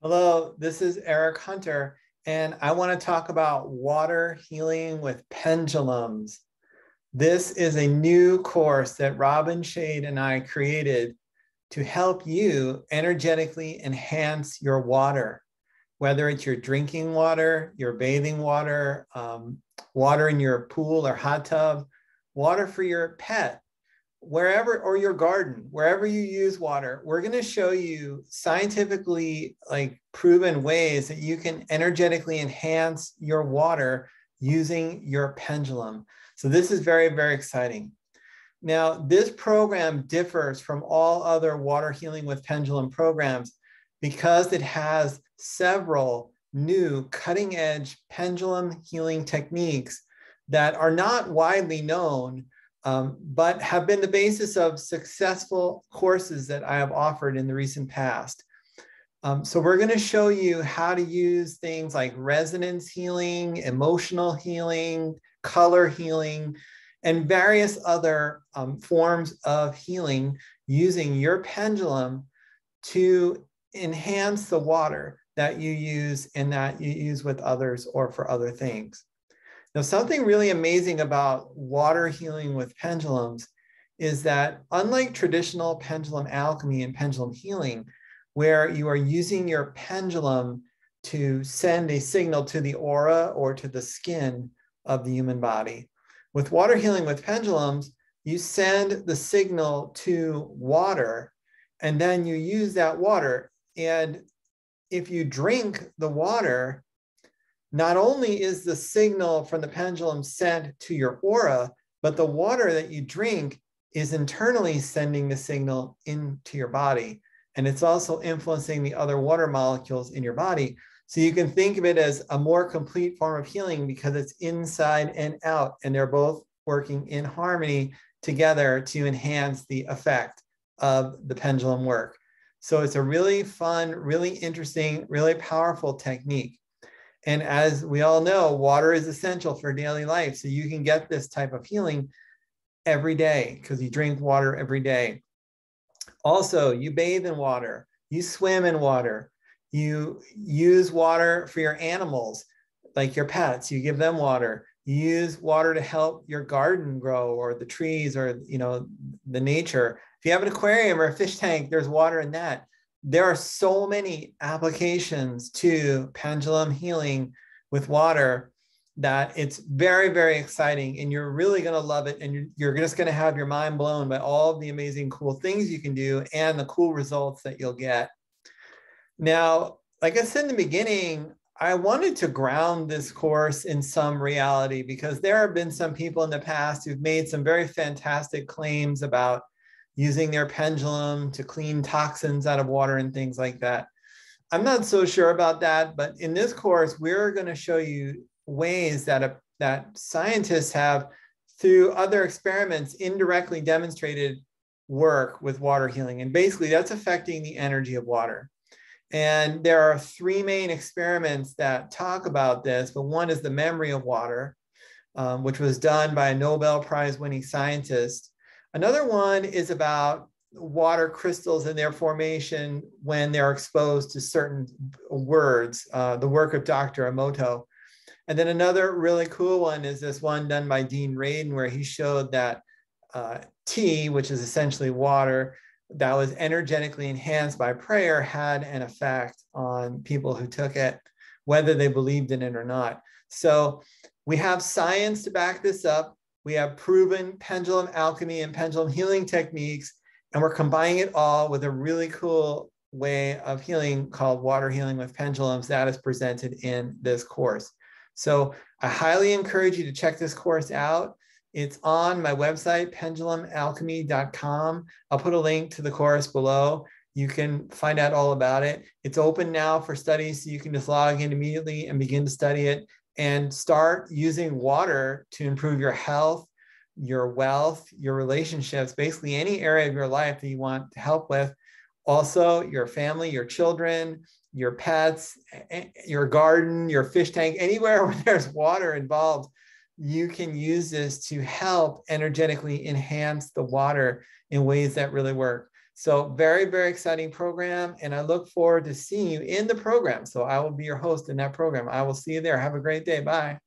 Hello, this is Eric Hunter, and I want to talk about water healing with pendulums. This is a new course that Robin Shade and I created to help you energetically enhance your water, whether it's your drinking water, your bathing water, water in your pool or hot tub, water for your pet, wherever, or your garden, wherever you use water. We're going to show you scientifically proven ways that you can energetically enhance your water using your pendulum. So this is very, very exciting. Now, this program differs from all other water healing with pendulum programs because it has several new cutting edge pendulum healing techniques that are not widely known, but have been the basis of successful courses that I have offered in the recent past. So we're going to show you how to use things like resonance healing, emotional healing, color healing, and various other forms of healing using your pendulum to enhance the water that you use and that you use with others or for other things. Now, something really amazing about water healing with pendulums is that unlike traditional pendulum alchemy and pendulum healing, where you are using your pendulum to send a signal to the aura or to the skin of the human body, with water healing with pendulums, you send the signal to water, and then you use that water. And if you drink the water, not only is the signal from the pendulum sent to your aura, but the water that you drink is internally sending the signal into your body. And it's also influencing the other water molecules in your body. So you can think of it as a more complete form of healing because it's inside and out, and they're both working in harmony together to enhance the effect of the pendulum work. So it's a really fun, really interesting, really powerful technique. And as we all know, water is essential for daily life. So you can get this type of healing every day because you drink water every day. Also, you bathe in water, you swim in water, you use water for your animals, like your pets, you give them water. You use water to help your garden grow or the trees or the nature. If you have an aquarium or a fish tank, there's water in that. There are so many applications to pendulum healing with water that it's very, very exciting, and you're really going to love it. And you're just going to have your mind blown by all of the amazing, cool things you can do and the cool results that you'll get. Now, like I said in the beginning, I wanted to ground this course in some reality because there have been some people in the past who've made some very fantastic claims about using their pendulum to clean toxins out of water and things like that. I'm not so sure about that, but in this course, we're going to show you ways that scientists have, through other experiments, indirectly demonstrated work with water healing. And basically, that's affecting the energy of water. And there are three main experiments that talk about this, but one is the memory of water, which was done by a Nobel Prize winning scientist. Another one is about water crystals and their formation when they're exposed to certain words, the work of Dr. Emoto. And then another really cool one is this one done by Dean Radin, where he showed that tea, which is essentially water, that was energetically enhanced by prayer, had an effect on people who took it, whether they believed in it or not. So we have science to back this up. We have proven pendulum alchemy and pendulum healing techniques, and we're combining it all with a really cool way of healing called water healing with pendulums that is presented in this course. So I highly encourage you to check this course out. It's on my website, pendulumalchemy.com. I'll put a link to the course below. You can find out all about it. It's open now for studies, so you can just log in immediately and begin to study it and start using water to improve your health, your wealth, your relationships, basically any area of your life that you want to help with. Also, your family, your children, your pets, your garden, your fish tank, anywhere where there's water involved, you can use this to help energetically enhance the water in ways that really work. So very, very exciting program. And I look forward to seeing you in the program. So I will be your host in that program. I will see you there. Have a great day. Bye.